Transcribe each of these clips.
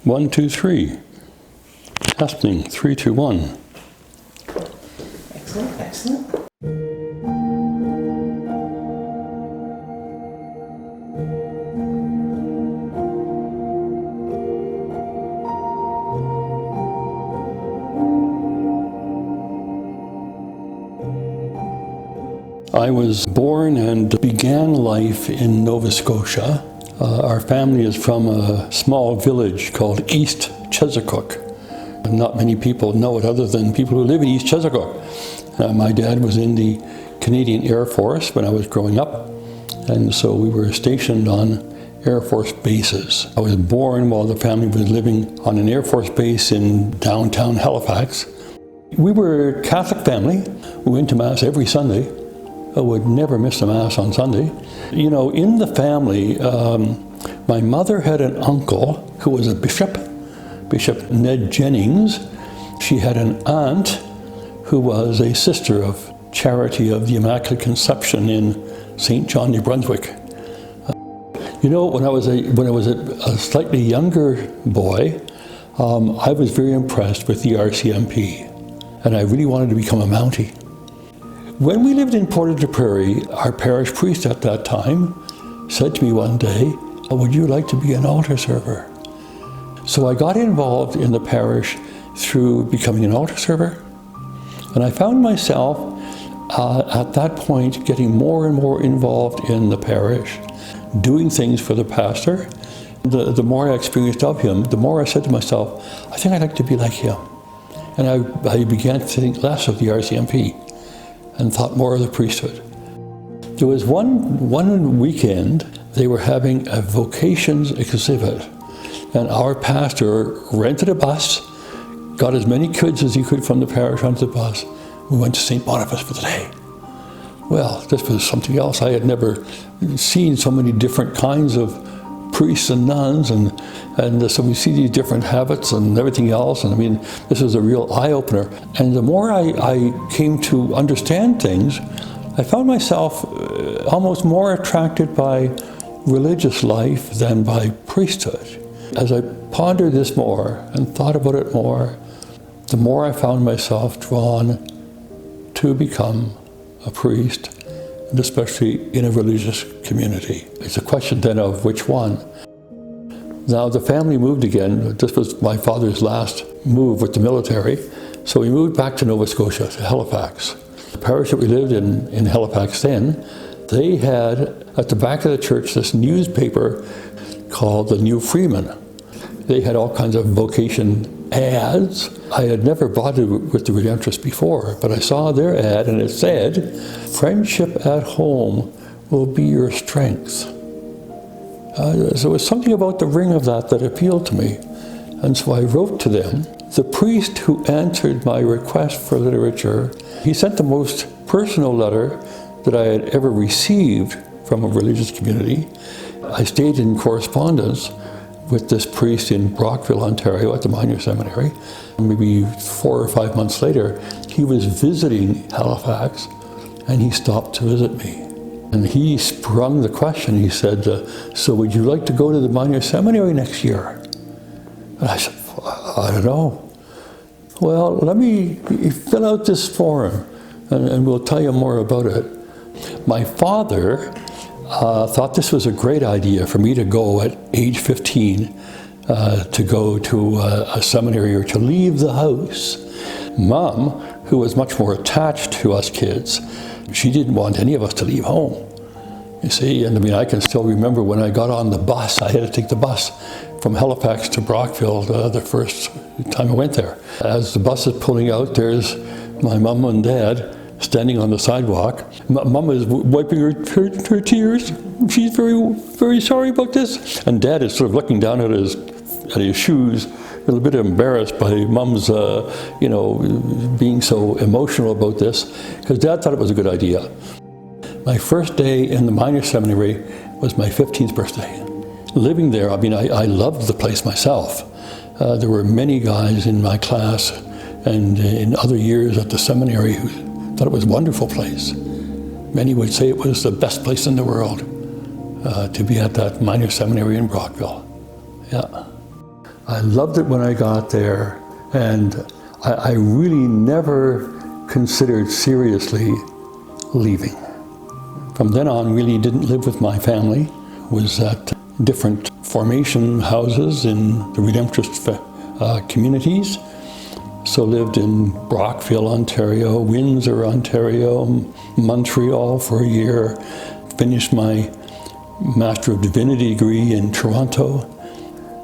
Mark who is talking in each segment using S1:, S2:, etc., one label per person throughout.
S1: 1, 2, 3. Testing, 3, 2, 1.
S2: Excellent, excellent.
S1: I was born and began life in Nova Scotia. Our family is from a small village called East Chesapeake. Not many people know it other than people who live in East Chesapeake. My dad was in the Canadian Air Force when I was growing up, and so we were stationed on Air Force bases. I was born while the family was living on an Air Force base in downtown Halifax. We were a Catholic family. We went to Mass every Sunday. I would never miss a Mass on Sunday. You know, in the family, my mother had an uncle who was a bishop, Bishop Ned Jennings. She had an aunt who was a sister of Charity of the Immaculate Conception in St. John, New Brunswick. You know, when I was a slightly younger boy, I was very impressed with the RCMP, and I really wanted to become a Mountie. When we lived in Port-de-Prairie, our parish priest at that time said to me one day, "Would you like to be an altar server?" So I got involved in the parish through becoming an altar server. And I found myself at that point getting more and more involved in the parish, doing things for the pastor. The more I experienced of him, the more I said to myself, I think I'd like to be like him. And I began to think less of the RCMP and thought more of the priesthood. There was one weekend, they were having a vocations exhibit, and our pastor rented a bus, got as many kids as he could from the parish onto the bus. We went to St. Boniface for the day. Well, this was something else. I had never seen so many different kinds of priests and nuns, and so we see these different habits and everything else, and I mean, this was a real eye-opener. And the more I came to understand things, I found myself almost more attracted by religious life than by priesthood. As I pondered this more and thought about it more, the more I found myself drawn to become a priest, and especially in a religious community. It's a question then of which one. Now the family moved again. This was my father's last move with the military. So we moved back to Nova Scotia, to Halifax. The parish that we lived in Halifax then, they had at the back of the church this newspaper called the New Freeman. They had all kinds of vocation ads. I had never bothered with the Redemptorists before, but I saw their ad and it said, "Friendship at home will be your strength." So there was something about the ring of that appealed to me. And so I wrote to them. The priest who answered my request for literature, he sent the most personal letter that I had ever received from a religious community. I stayed in correspondence with this priest in Brockville, Ontario at the Minor Seminary. Maybe 4 or 5 months later, he was visiting Halifax and he stopped to visit me. And he sprung the question. He said, "So would you like to go to the Minor Seminary next year?" And I said, "I don't know." "Well, let me fill out this form and we'll tell you more about it." My father thought this was a great idea for me to go at age 15 to go to a seminary or to leave the house. Mom, who was much more attached to us kids, she didn't want any of us to leave home. You see, and I mean, I can still remember when I got on the bus, I had to take the bus from Halifax to Brockville the first time I went there. As the bus is pulling out, there's my mom and dad standing on the sidewalk. Mom is wiping her tears. She's very, very sorry about this. And Dad is sort of looking down at his shoes, a little bit embarrassed by Mom's, being so emotional about this, because Dad thought it was a good idea. My first day in the Minor Seminary was my 15th birthday. Living there, I mean, I loved the place myself. There were many guys in my class and in other years at the seminary who thought it was a wonderful place. Many would say it was the best place in the world to be at that Minor Seminary in Brockville. Yeah. I loved it when I got there, and I really never considered seriously leaving. From then on, really didn't live with my family, was at different formation houses in the Redemptorist communities. So lived in Brockville, Ontario, Windsor, Ontario, Montreal for a year, finished my Master of Divinity degree in Toronto.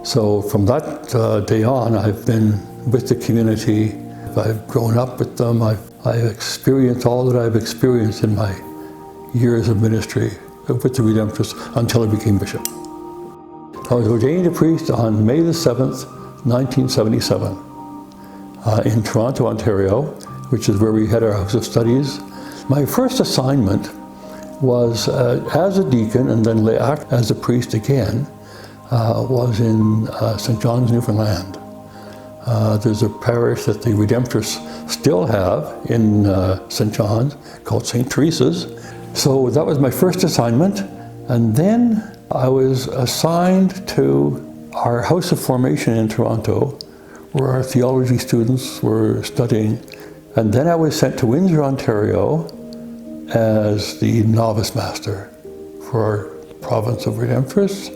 S1: So from that day on, I've been with the community. I've grown up with them. I've experienced all that I've experienced in my years of ministry with the Redemptorists until I became bishop. I was ordained a priest on May the 7th, 1977 in Toronto, Ontario, which is where we had our house of studies. My first assignment was as a deacon and then as a priest again, was in St. John's, Newfoundland. There's a parish that the Redemptorists still have in St. John's called St. Teresa's. So that was my first assignment, and then I was assigned to our House of Formation in Toronto, where our theology students were studying, and then I was sent to Windsor, Ontario as the novice master for our province of Redemptorists.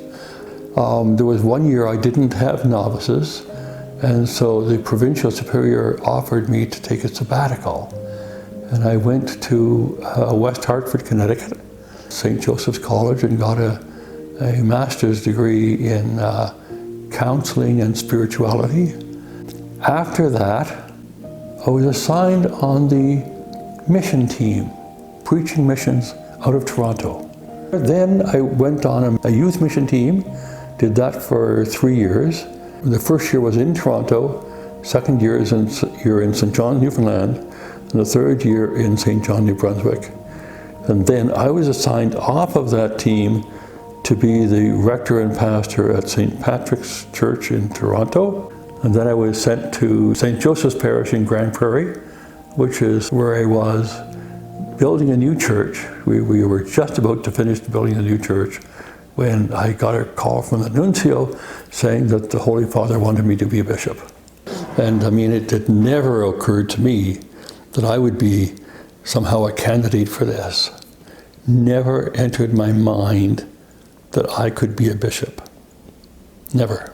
S1: There was 1 year I didn't have novices, and so the provincial superior offered me to take a sabbatical. And I went to West Hartford, Connecticut, St. Joseph's College, and got a master's degree in counseling and spirituality. After that, I was assigned on the mission team, preaching missions out of Toronto. Then I went on a youth mission team, did that for 3 years. The first year was in Toronto, second year is in St. John's, Newfoundland, and the third year in St. John, New Brunswick. And then I was assigned off of that team to be the rector and pastor at St. Patrick's Church in Toronto. And then I was sent to St. Joseph's Parish in Grand Prairie, which is where I was building a new church. We were just about to finish building a new church when I got a call from the nuncio saying that the Holy Father wanted me to be a bishop. And I mean, it never occurred to me that I would be somehow a candidate for this. Never entered my mind that I could be a bishop. Never.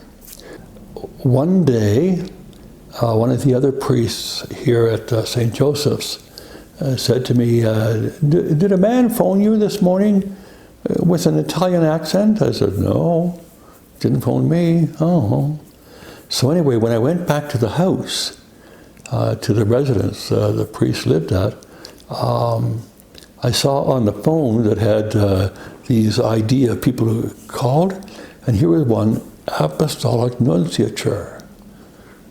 S1: One day, one of the other priests here at St. Joseph's said to me, did a man phone you this morning with an Italian accent? I said, no, didn't phone me. Oh. So anyway, when I went back to the house, to the residence the priest lived at, I saw on the phone that had these ID of people who called, and here was one, Apostolic Nunciature.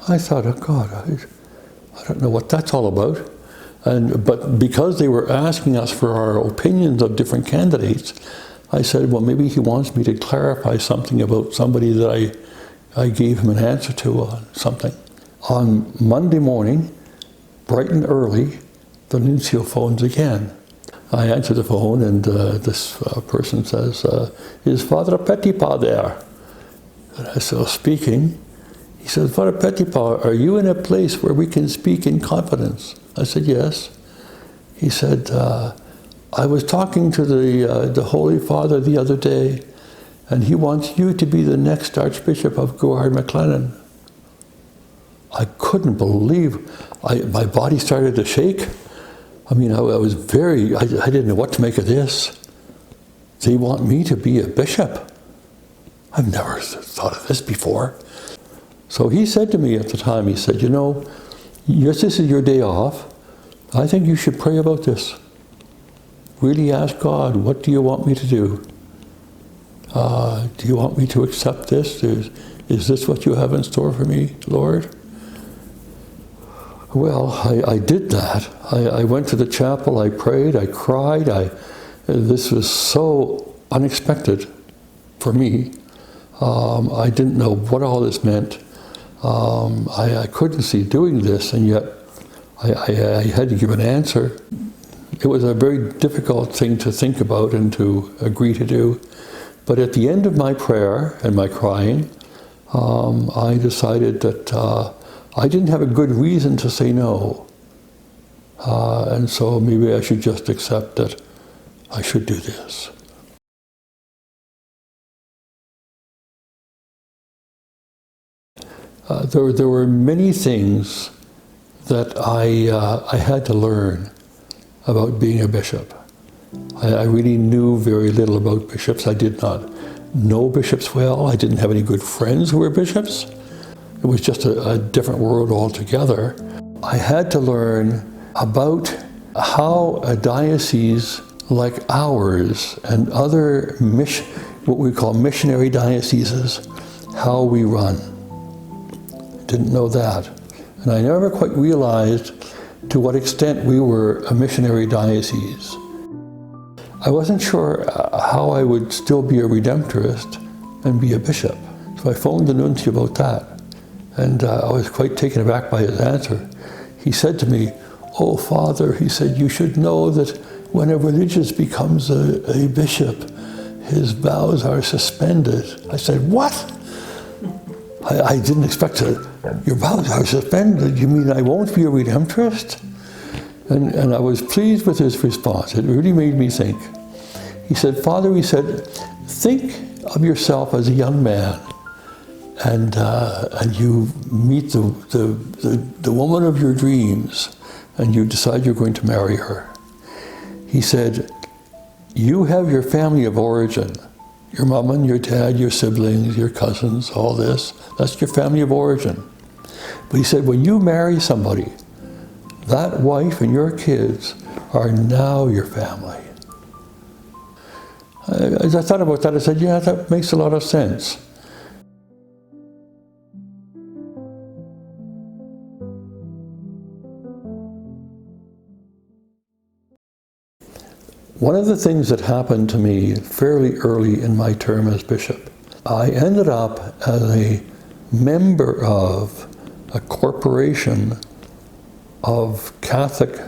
S1: I thought, oh God, I don't know what that's all about. But because they were asking us for our opinions of different candidates, I said, well, maybe he wants me to clarify something about somebody that I gave him an answer to on something. On Monday morning, bright and early, the nuncio phones again. I answer the phone, and this person says, is Father Pettipas there? And I said, speaking. He says, Father Pettipas, are you in a place where we can speak in confidence? I said, yes. He said, I was talking to the Holy Father the other day, and he wants you to be the next Archbishop of Grouard-McLennan. I couldn't believe, my body started to shake. I mean, I was I didn't know what to make of this. They want me to be a bishop. I've never thought of this before. So he said to me at the time, he said, you know, yes, this is your day off. I think you should pray about this. Really ask God, what do you want me to do? Do you want me to accept this? Is this what you have in store for me, Lord? Well, I did that. I went to the chapel, I prayed, I cried. This was so unexpected for me. I didn't know what all this meant. I couldn't see doing this, and yet I had to give an answer. It was a very difficult thing to think about and to agree to do. But at the end of my prayer and my crying, I decided that I didn't have a good reason to say no. And so maybe I should just accept that I should do this. There were many things that I had to learn about being a bishop. I really knew very little about bishops. I did not know bishops well. I didn't have any good friends who were bishops. It was just a different world altogether. I had to learn about how a diocese like ours and other what we call missionary dioceses, how we run. Didn't know that. And I never quite realized to what extent we were a missionary diocese. I wasn't sure how I would still be a Redemptorist and be a bishop. So I phoned the nuncio about that. And I was quite taken aback by his answer. He said to me, "Oh, Father," he said, "you should know that when a religious becomes a bishop, his vows are suspended." I said, "What?" I didn't expect to. "Your vows are suspended? You mean I won't be a Redemptorist?" And I was pleased with his response. It really made me think. He said, "Father," he said, "think of yourself as a young man, and you meet the woman of your dreams, and you decide you're going to marry her." He said, "You have your family of origin, your mom and your dad, your siblings, your cousins, all this. That's your family of origin. But," he said, "when you marry somebody, that wife and your kids are now your family." As I thought about that, I said, yeah, that makes a lot of sense. One of the things that happened to me fairly early in my term as bishop, I ended up as a member of a corporation of Catholic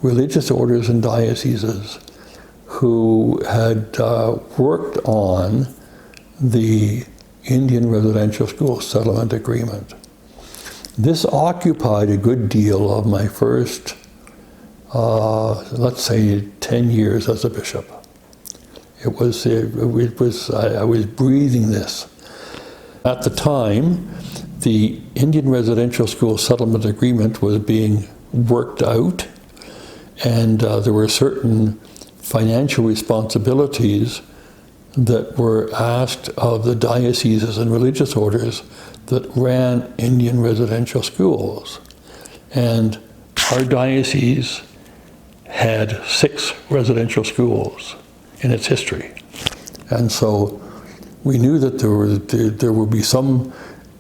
S1: religious orders and dioceses who had worked on the Indian Residential School Settlement Agreement. This occupied a good deal of my first, let's say, 10 years as a bishop. I was breathing this. At the time, the Indian Residential School Settlement Agreement was being worked out, and there were certain financial responsibilities that were asked of the dioceses and religious orders that ran Indian residential schools. And our diocese had 6 residential schools in its history. And so we knew that there would be some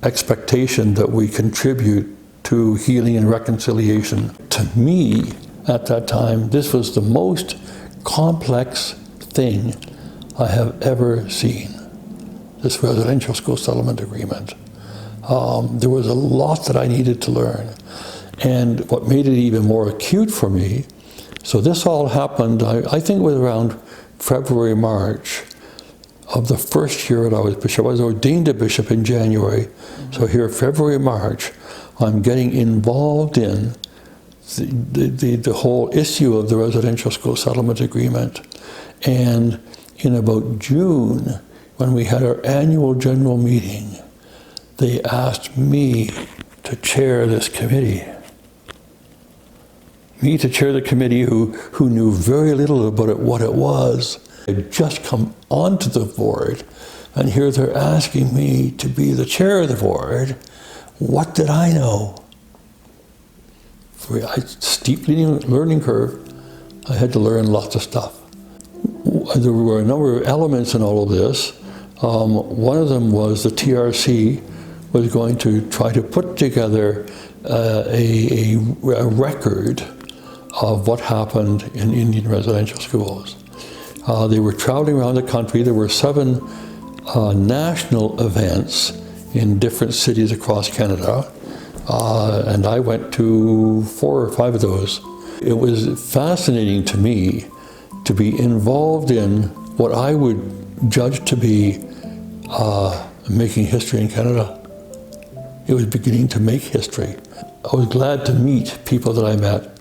S1: expectation that we contribute to healing and reconciliation. To me, at that time, this was the most complex thing I have ever seen, this residential school settlement agreement. There was a lot that I needed to learn. And what made it even more acute for me, so this all happened, I think it was around February, March of the first year that I was bishop. I was ordained a bishop in January. So here, February, March, I'm getting involved in the whole issue of the residential school settlement agreement. And in about June, when we had our annual general meeting, they asked me to chair this committee. Me to chair the committee who knew very little about it, what it was. I'd just come onto the board, and here they're asking me to be the chair of the board. What did I know? For a steep learning curve, I had to learn lots of stuff. There were a number of elements in all of this. One of them was the TRC was going to try to put together a record of what happened in Indian residential schools. They were traveling around the country. There were 7 national events in different cities across Canada, and I went to 4 or 5 of those. It was fascinating to me to be involved in what I would judge to be making history in Canada. It was beginning to make history. I was glad to meet people that I met.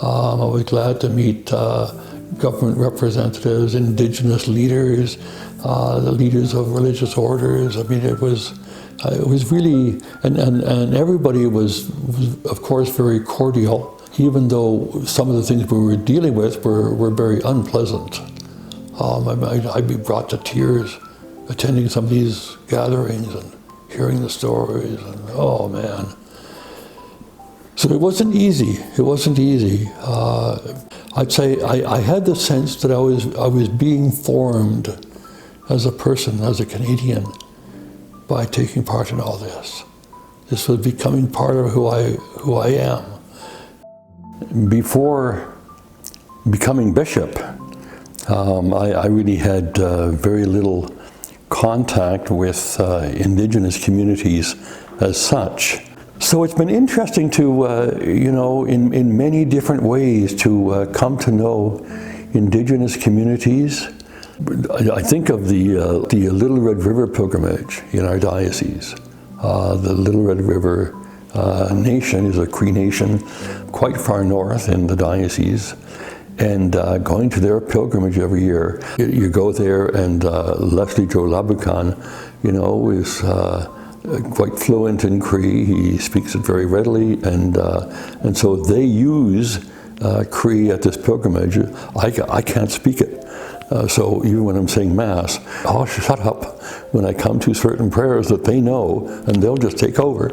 S1: I was glad to meet government representatives, Indigenous leaders, the leaders of religious orders. I mean, it was really, and everybody was of course very cordial, even though some of the things we were dealing with were very unpleasant. I'd be brought to tears attending some of these gatherings and hearing the stories, and oh man. So it wasn't easy. It wasn't easy. I'd say I had the sense that I was being formed as a person, as a Canadian, by taking part in all this. This was becoming part of who I am. Before becoming bishop, I really had very little contact with Indigenous communities as such. So it's been interesting to, you know, in many different ways to come to know Indigenous communities. I think of the Little Red River pilgrimage in our diocese. The Little Red River nation is a Cree nation quite far north in the diocese. And going to their pilgrimage every year, you go there, and Leslie Joe Labukan, you know, is quite fluent in Cree. He speaks it very readily, and so they use Cree at this pilgrimage. I can't speak it, so even when I'm saying Mass, I'll shut up when I come to certain prayers that they know, and they'll just take over.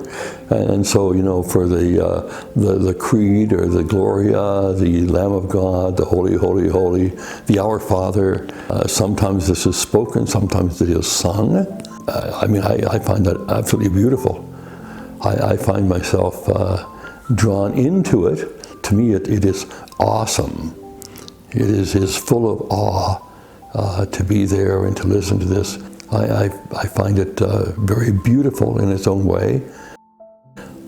S1: And so, you know, for the Creed or the Gloria, the Lamb of God, the Holy, Holy, Holy, the Our Father, sometimes this is spoken, sometimes it is sung. I mean, I find that absolutely beautiful. I find myself drawn into it. To me, it is awesome. It is full of awe to be there and to listen to this. I find it very beautiful in its own way.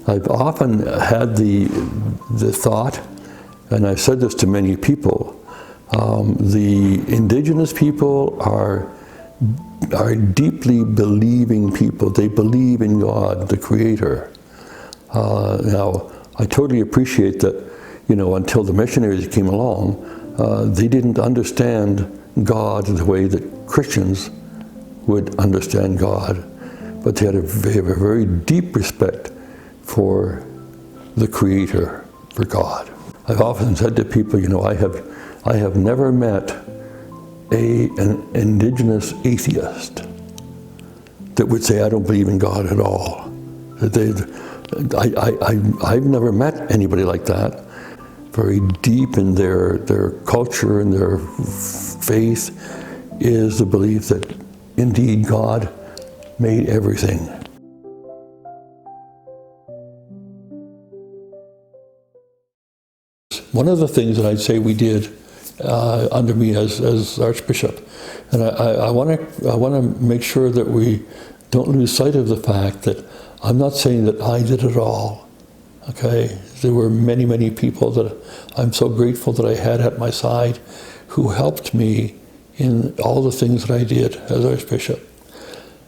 S1: I've often had the thought, and I've said this to many people, the Indigenous people are deeply believing people. They believe in God, the Creator. Now, I totally appreciate that, you know, until the missionaries came along, they didn't understand God the way that Christians would understand God, but they have a very deep respect for the Creator, for God. I've often said to people, you know, I have never met an Indigenous atheist that would say, I don't believe in God at all. I've never met anybody like that. Very deep in their culture and their faith is the belief that indeed God made everything. One of the things that I'd say we did under me as Archbishop, and I want to make sure that we don't lose sight of the fact that I'm not saying that I did it all. Okay, there were many, many people that I'm so grateful that I had at my side who helped me in all the things that I did as Archbishop.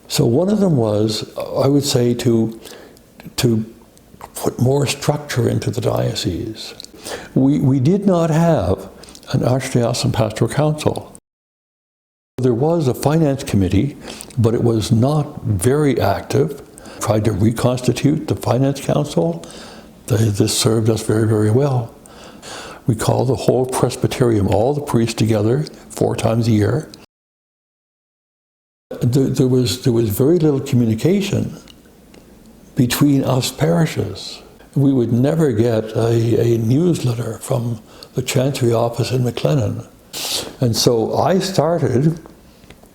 S1: So one of them was, I would say, to put more structure into the diocese. We did not have an Archdiocesan Pastoral Council. There was a finance committee, but it was not very active. Tried to reconstitute the finance council. This served us very, very well. We called the whole Presbyterium, all the priests together, 4 times a year. There was very little communication between us parishes. We would never get a newsletter from the Chancery office in McLennan. And so I started,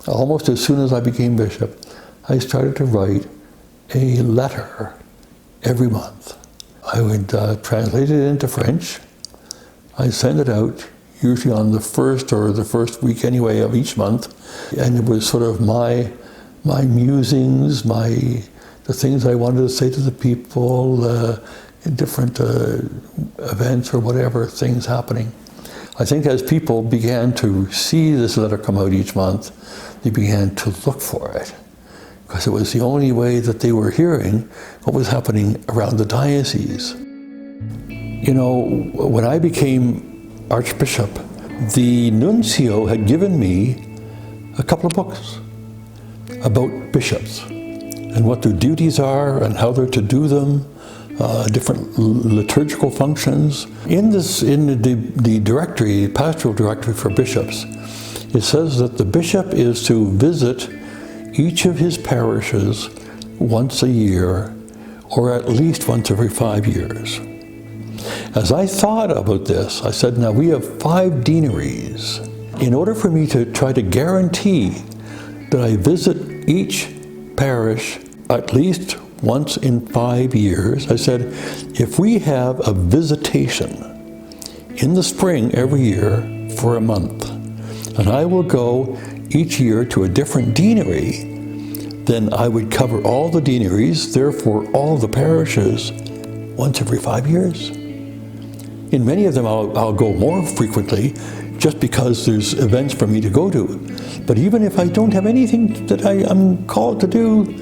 S1: almost as soon as I became bishop, I started to write a letter every month. I would translate it into French. I'd send it out, usually on the first week anyway of each month. And it was sort of my musings, the things I wanted to say to the people, different events or whatever, things happening. I think as people began to see this letter come out each month, they began to look for it. because it was the only way that they were hearing what was happening around the diocese. You know, when I became Archbishop, the nuncio had given me a couple of books about bishops and what their duties are and how they're to do them, different liturgical functions. In the directory, pastoral directory for bishops, it says that the bishop is to visit each of his parishes once a year, or at least once every 5 years. As I thought about this, I said, now we have 5 deaneries. In order for me to try to guarantee that I visit each parish at least once in 5 years, I said, if we have a visitation in the spring every year for a month, and I will go each year to a different deanery, then I would cover all the deaneries, therefore all the parishes, once every 5 years. In many of them I'll go more frequently just because there's events for me to go to. But even if I don't have anything that I'm called to do,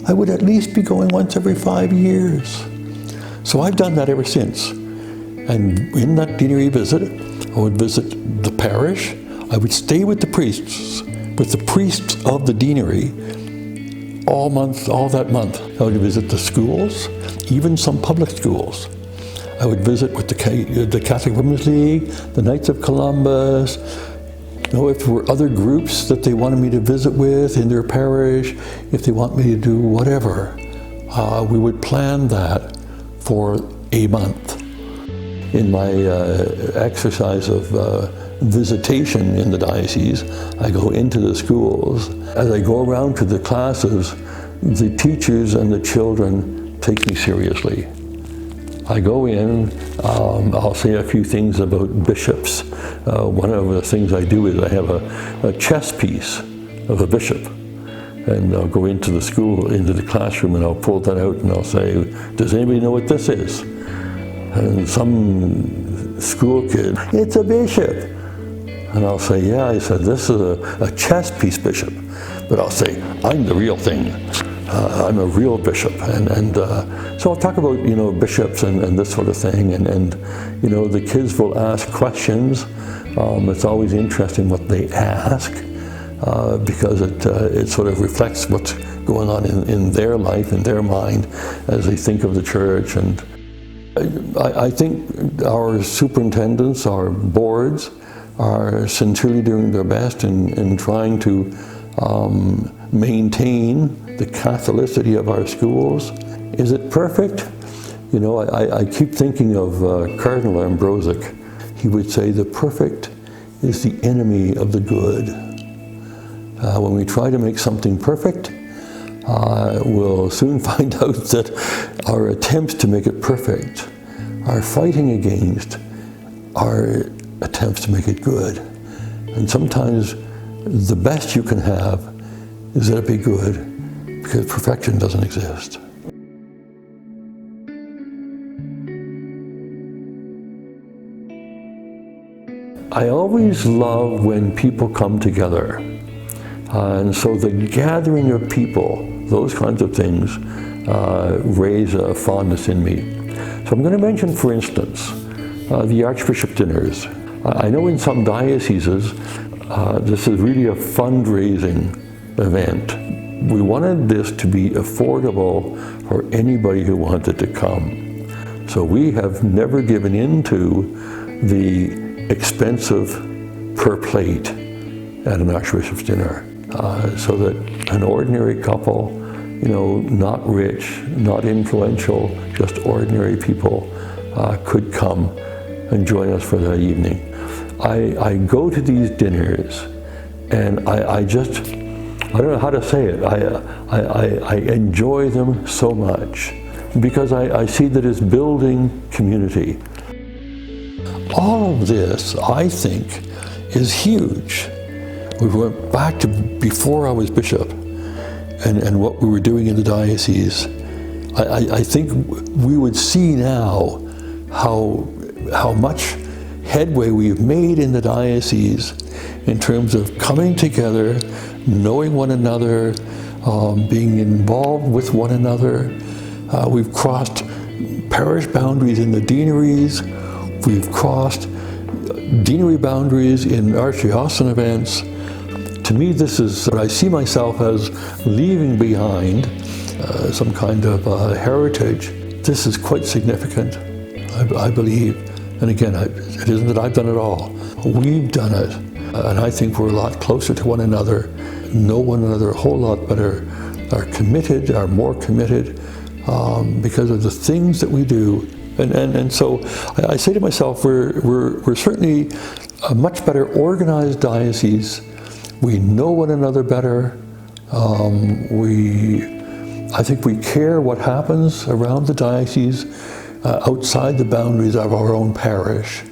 S1: I would at least be going once every 5 years. So I've done that ever since. And in that deanery visit, I would visit the parish. I would stay with the priests of the deanery all that month. I would visit the schools, even some public schools. I would visit with the Catholic Women's League, the Knights of Columbus. You know, if there were other groups that they wanted me to visit with in their parish, if they want me to do whatever, we would plan that for a month. In my exercise of visitation in the diocese, I go into the schools. As I go around to the classes, the teachers and the children take me seriously. I go in, I'll say a few things about bishops. One of the things I do is I have a chess piece of a bishop. And I'll go into the school, into the classroom, and I'll pull that out and I'll say, does anybody know what this is? And some school kid, it's a bishop. And I'll say, yeah, I said, this is a chess piece bishop. But I'll say, I'm the real thing. I'm a real bishop. And so I'll talk about, you know, bishops and this sort of thing. And you know, the kids will ask questions. It's always interesting what they ask because it sort of reflects what's going on in their life, in their mind, as they think of the church. And I think our superintendents, our boards, are sincerely doing their best in trying to maintain the Catholicity of our schools. Is it perfect? You know, I keep thinking of Cardinal Ambrosic. He would say the perfect is the enemy of the good. When we try to make something perfect, we'll soon find out that our attempts to make it perfect are fighting against our attempts to make it good. And sometimes the best you can have is that it be good, because perfection doesn't exist. I always love when people come together. And so the gathering of people, those kinds of things, raise a fondness in me. So I'm going to mention, for instance, the Archbishop dinners. I know in some dioceses, this is really a fundraising event. We wanted this to be affordable for anybody who wanted to come. So we have never given in to the expensive per plate at an Archbishop's dinner. So that an ordinary couple, you know, not rich, not influential, just ordinary people could come and join us for that evening. I go to these dinners and I don't know how to say it, I enjoy them so much because I see that it's building community. All of this, I think, is huge. We went back to before I was bishop and what we were doing in the diocese. I think we would see now how much headway we've made in the diocese in terms of coming together, knowing one another, being involved with one another. We've crossed parish boundaries in the deaneries. We've crossed deanery boundaries in archdiocesan events. To me, this is, I see myself as leaving behind some kind of heritage. This is quite significant, I believe. And again, it isn't that I've done it all. We've done it. And I think we're a lot closer to one another, know one another a whole lot better, are committed, are more committed because of the things that we do. And so I say to myself, we're certainly a much better organized diocese. We know one another better. I think we care what happens around the diocese outside the boundaries of our own parish.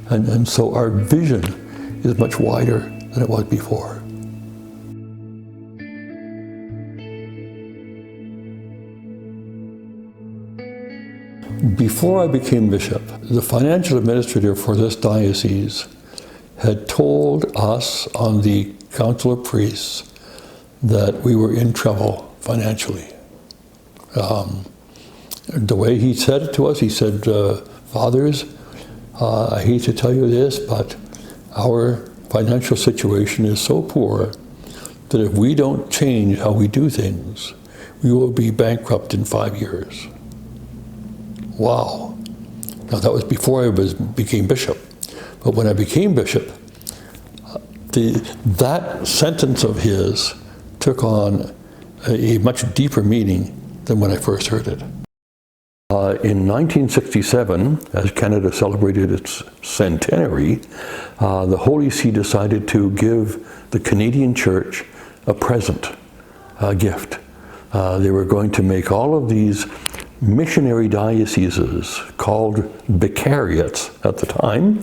S1: And so our vision is much wider than it was before. Before I became bishop, the financial administrator for this diocese had told us on the Council of Priests that we were in trouble financially. The way he said it to us, he said, "Fathers, I hate to tell you this, but our financial situation is so poor that if we don't change how we do things, we will be bankrupt in 5 years." Wow. Now that was before I became bishop. But when I became bishop, that sentence of his took on a much deeper meaning than when I first heard it. In 1967, as Canada celebrated its centenary, the Holy See decided to give the Canadian Church a present, a gift. They were going to make all of these missionary dioceses, called vicariates at the time.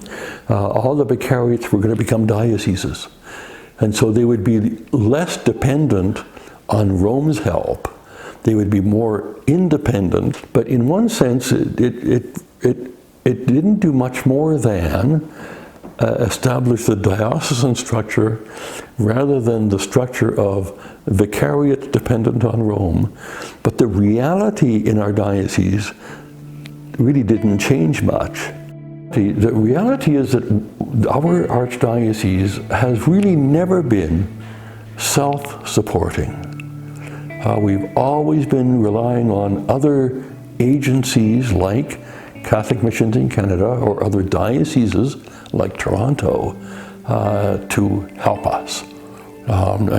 S1: All the vicariates were going to become dioceses. And so they would be less dependent on Rome's help. They would be more independent, but in one sense, it didn't do much more than establish the diocesan structure rather than the structure of vicariate dependent on Rome. But the reality in our diocese really didn't change much. The reality is that our archdiocese has really never been self-supporting. We've always been relying on other agencies like Catholic Missions in Canada or other dioceses like Toronto to help us. And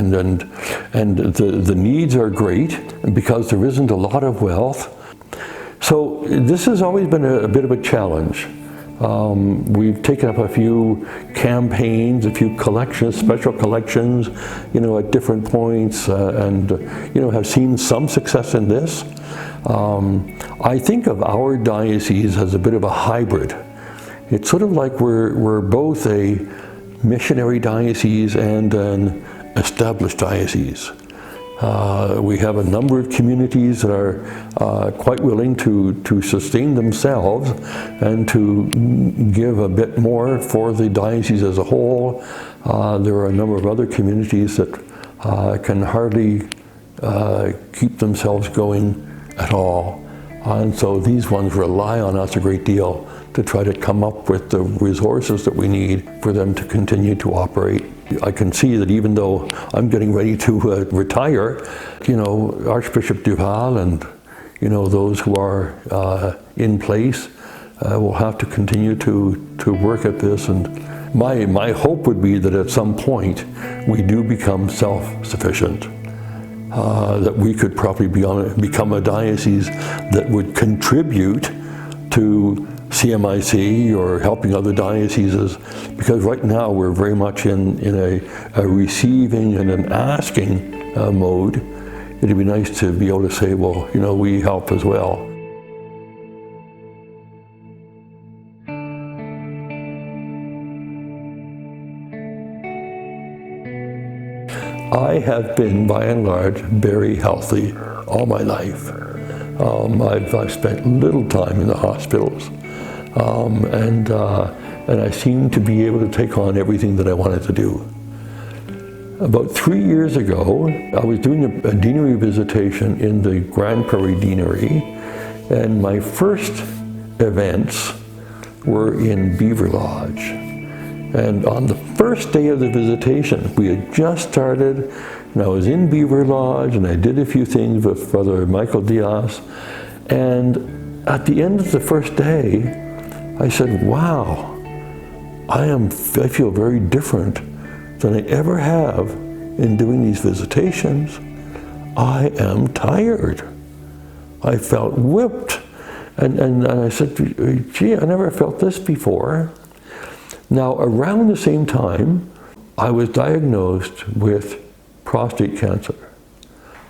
S1: the needs are great because there isn't a lot of wealth. So this has always been a bit of a challenge. We've taken up a few campaigns, a few collections, special collections, at different points, and have seen some success in this. I think of our diocese as a bit of a hybrid. It's sort of like we're both a missionary diocese and an established diocese. We have a number of communities that are quite willing to sustain themselves and to give a bit more for the diocese as a whole. There are a number of other communities that can hardly keep themselves going at all. And so these ones rely on us a great deal to try to come up with the resources that we need for them to continue to operate. I can see that even though I'm getting ready to retire, Archbishop Duval and those who are in place will have to continue to work at this. And my hope would be that at some point we do become self-sufficient. That we could probably become a diocese that would contribute to CMIC or helping other dioceses, because right now we're very much in a receiving and an asking mode. It'd be nice to be able to say, well, we help as well. I have been, by and large, very healthy all my life. I've spent little time in the hospitals, and I seem to be able to take on everything that I wanted to do. About 3 years ago, I was doing a deanery visitation in the Grand Prairie Deanery, and my first events were in Beaver Lodge. And on the first day of the visitation, we had just started, and I was in Beaver Lodge, and I did a few things with Father Michael Diaz, and at the end of the first day, I said, wow, I feel very different than I ever have in doing these visitations. I am tired. I felt whipped. And I said, gee, I never felt this before. Now, around the same time, I was diagnosed with prostate cancer.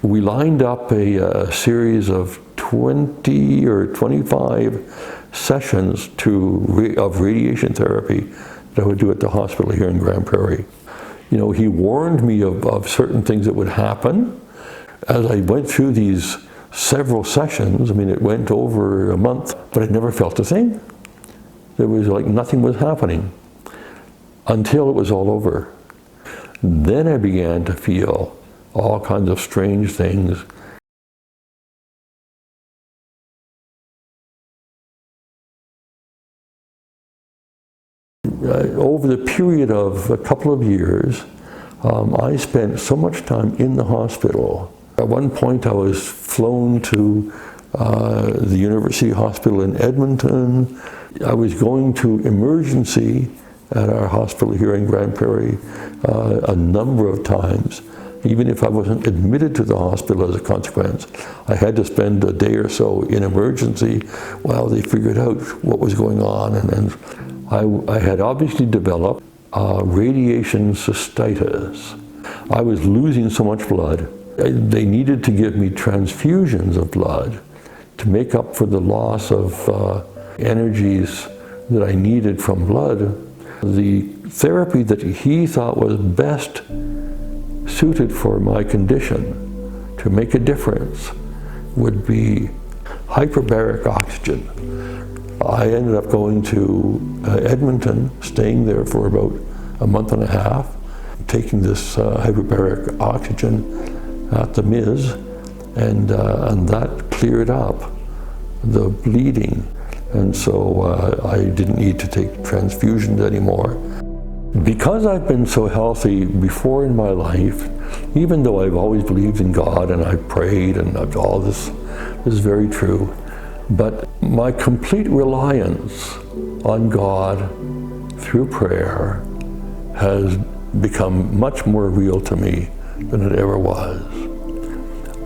S1: We lined up a series of 20 or 25 sessions of radiation therapy that I would do at the hospital here in Grand Prairie. You know, he warned me of certain things that would happen. As I went through these several sessions, I mean, it went over a month, but I never felt a thing. It was like nothing was happening until it was all over. Then I began to feel all kinds of strange things. Over the period of a couple of years, I spent so much time in the hospital. At one point I was flown to the University Hospital in Edmonton. I was going to emergency at our hospital here in Grand Prairie a number of times. Even if I wasn't admitted to the hospital as a consequence, I had to spend a day or so in emergency while they figured out what was going on. And I had obviously developed radiation cystitis. I was losing so much blood. They needed to give me transfusions of blood to make up for the loss of energies that I needed from blood. The therapy that he thought was best suited for my condition to make a difference would be hyperbaric oxygen. I ended up going to Edmonton, staying there for about a month and a half, taking this hyperbaric oxygen at the MIS, and that cleared up the bleeding. And so I didn't need to take transfusions anymore. Because I've been so healthy before in my life, even though I've always believed in God and I've prayed and all this is very true, but my complete reliance on God through prayer has become much more real to me than it ever was.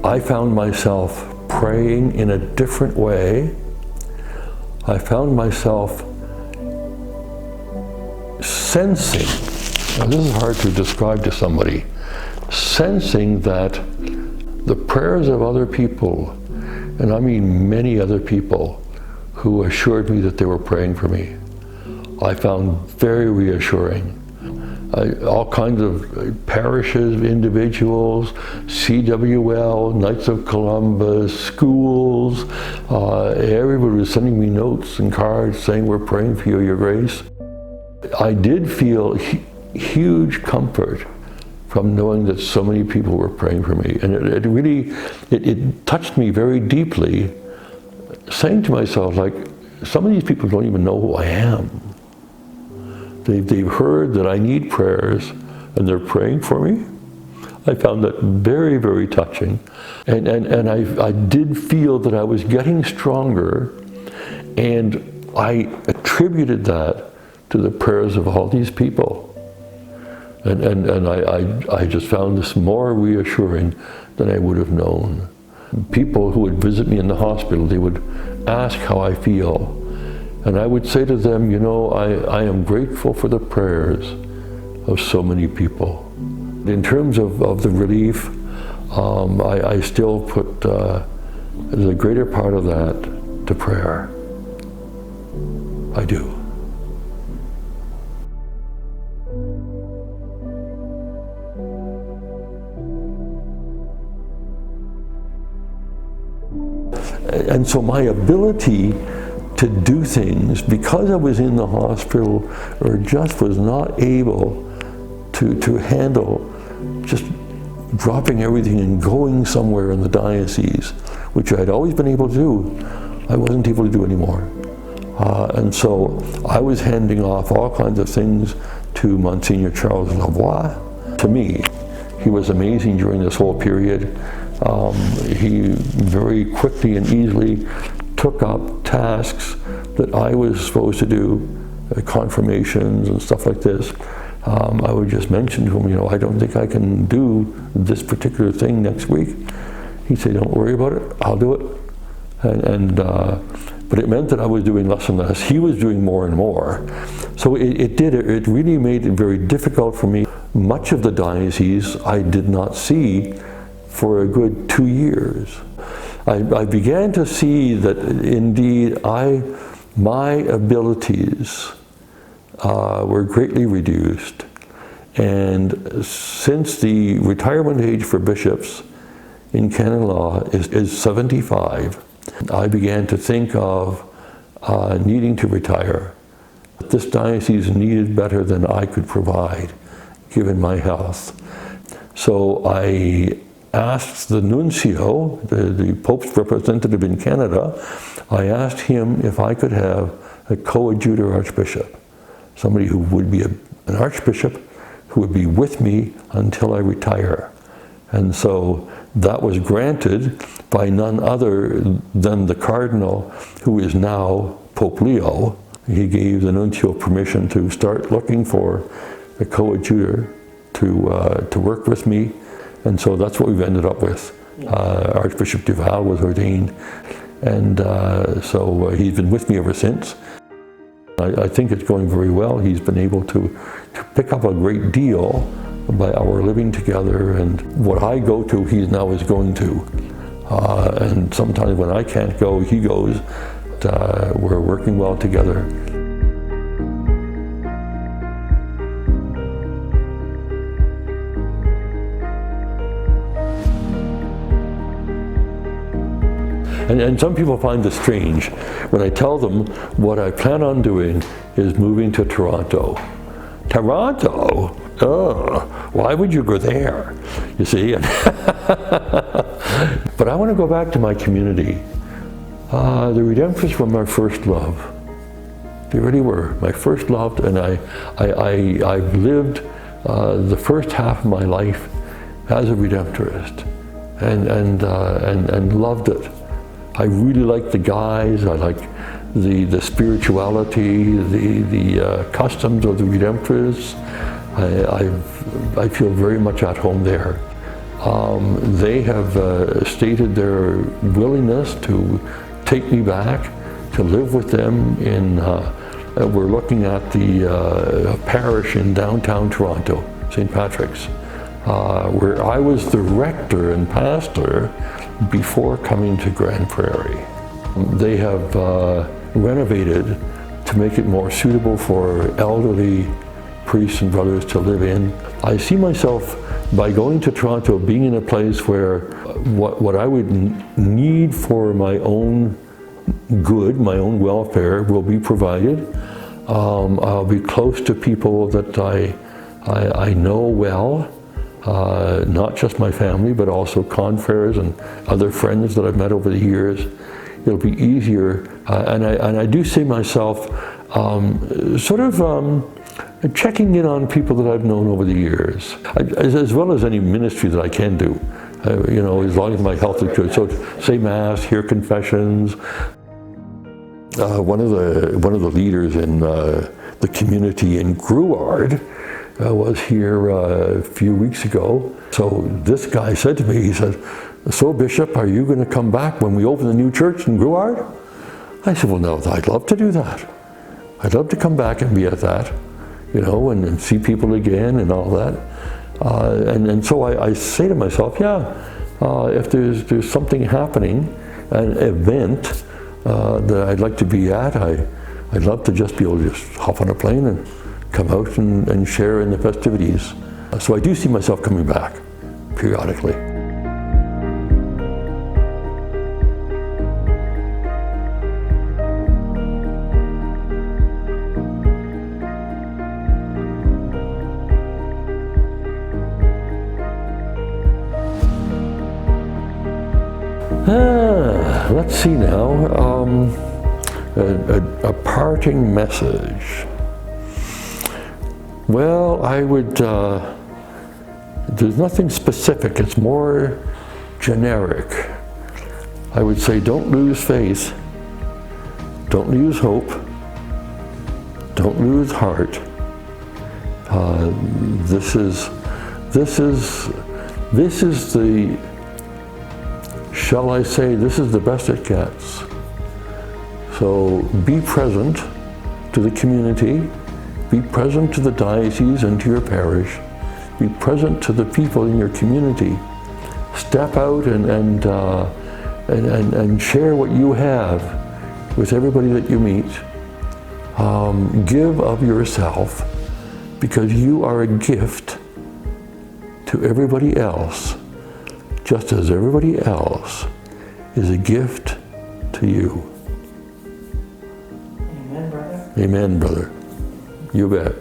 S1: I found myself praying in a different way. I found myself sensing, now this is hard to describe to somebody, sensing that the prayers of other people, and I mean many other people, who assured me that they were praying for me, I found very reassuring. All kinds of parishes, individuals, CWL, Knights of Columbus, schools, everybody was sending me notes and cards saying, we're praying for you, Your Grace. I did feel huge comfort from knowing that so many people were praying for me. And it really touched me very deeply, saying to myself, like, some of these people don't even know who I am. They've heard that I need prayers, and they're praying for me. I found that very, very touching. And I did feel that I was getting stronger, and I attributed that to the prayers of all these people. And I just found this more reassuring than I would have known. People who would visit me in the hospital, they would ask how I feel. And I would say to them, you know, I am grateful for the prayers of so many people. In terms of the relief, I still put the greater part of that to prayer. I do. And so my ability to do things, because I was in the hospital or just was not able to handle just dropping everything and going somewhere in the diocese, which I'd always been able to do, I wasn't able to do anymore. And so I was handing off all kinds of things to Monsignor Charles Lavoie. To me, he was amazing during this whole period. He very quickly and easily took up tasks that I was supposed to do, confirmations and stuff like this. I would just mention to him, I don't think I can do this particular thing next week. He'd say, don't worry about it, I'll do it. But it meant that I was doing less and less. He was doing more and more. So it really made it very difficult for me. Much of the diocese I did not see for a good 2 years. I began to see that indeed my abilities were greatly reduced. And since the retirement age for bishops in canon law is 75, I began to think of needing to retire. This diocese needed better than I could provide, given my health. So I asked the nuncio, the Pope's representative in Canada, I asked him if I could have a coadjutor archbishop, somebody who would be an archbishop who would be with me until I retire. And so that was granted by none other than the cardinal who is now Pope Leo. He gave the nuncio permission to start looking for a coadjutor to work with me. And so that's what we've ended up with. Archbishop Duval was ordained, and so he's been with me ever since. I think it's going very well. He's been able to pick up a great deal by our living together, and what I go to, he now is going to. And sometimes when I can't go, he goes. We're working well together. And some people find this strange when I tell them what I plan on doing is moving to Toronto. Toronto? Oh, why would you go there? You see? But I want to go back to my community. The Redemptorists were my first love. They really were my first love, and I've lived the first half of my life as a Redemptorist and loved it. I really like the guys. I like the spirituality, the customs of the Redemptorists. I feel very much at home there. They have stated their willingness to take me back to live with them we're looking at the parish in downtown Toronto, St. Patrick's, where I was the rector and pastor before coming to Grand Prairie. They have renovated to make it more suitable for elderly priests and brothers to live in. I see myself, by going to Toronto, being in a place where what I would need for my own good, my own welfare, will be provided. I'll be close to people that I know well. Not just my family, but also confreres and other friends that I've met over the years. It'll be easier, and I do see myself sort of checking in on people that I've known over the years, as well as any ministry that I can do. As long as my health is good. So say Mass, hear confessions. One of the leaders in the community in Grouard was here a few weeks ago. So this guy said to me, he said, "So Bishop, are you going to come back when we open the new church in Grouard?" I said, "Well, no, I'd love to do that. I'd love to come back and be at that, and see people again and all that." And so I say to myself, if there's something happening, an event that I'd like to be at, I'd love to just be able to just hop on a plane and come out and share in the festivities. So I do see myself coming back periodically. Let's see now. A parting message. Well, I would, there's nothing specific, it's more generic. I would say don't lose faith, don't lose hope, don't lose heart. This is the, shall I say, this is the best it gets. So be present to the community, be present to the diocese and to your parish, be present to the people in your community. Step out and share what you have with everybody that you meet. Give of yourself, because you are a gift to everybody else, just as everybody else is a gift to you.
S2: Amen, brother.
S1: Amen, brother. You bet.